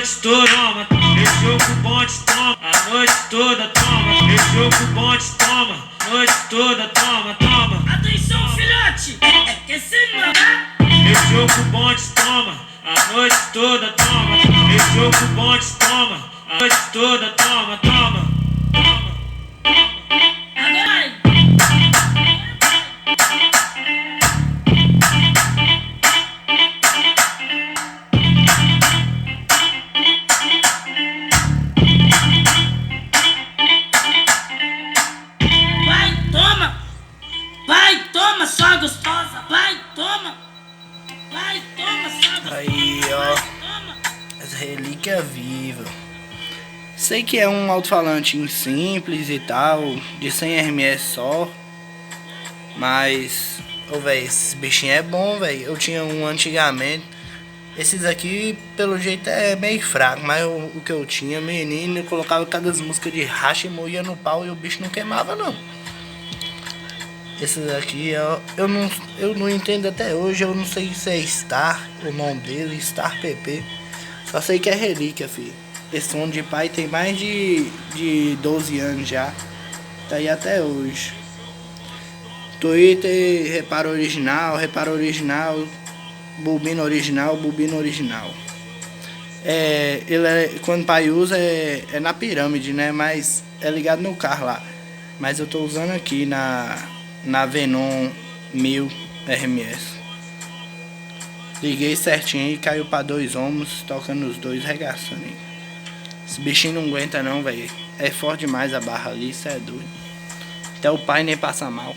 noite toda, toma. Fechou com o bonde, toma. A noite toda, toma. Fechou com o bonde, toma. A noite toda, toma, toma. Atenção, filhote, é que se não é? Fechou com o bonde, toma. A noite toda, toma. Fechou com o bonde, toma. A noite toda, toma, toma. Agora vai, toma, sua gostosa, vai, toma, sua gostosa. Aí, ó, essa relíquia viva. Sei que é um alto-falante simples e tal, de 100 RMS só. Mas, ô velho, esses bichinhos é bom, velho. Eu tinha um antigamente. Esses aqui, pelo jeito, é meio fraco. Mas o que eu tinha, menino, eu colocava cada música de racha e moía no pau e o bicho não queimava, não. Esses aqui, eu não entendo até hoje. Eu não sei se é Star, o nome dele, Star PP. Só sei que é relíquia, filho. Esse som de pai tem mais de 12 anos já. Tá aí até hoje. Twitter, reparo original, bobina original. Quando o pai usa é na pirâmide, né? Mas é ligado no carro lá. Mas eu tô usando aqui na Venom 1000 RMS. Liguei certinho e caiu pra 2 ohms, tocando os dois, regaçando aí. Esse bichinho não aguenta não, velho. É forte demais a barra ali, isso é doido. Até o pai nem passa mal.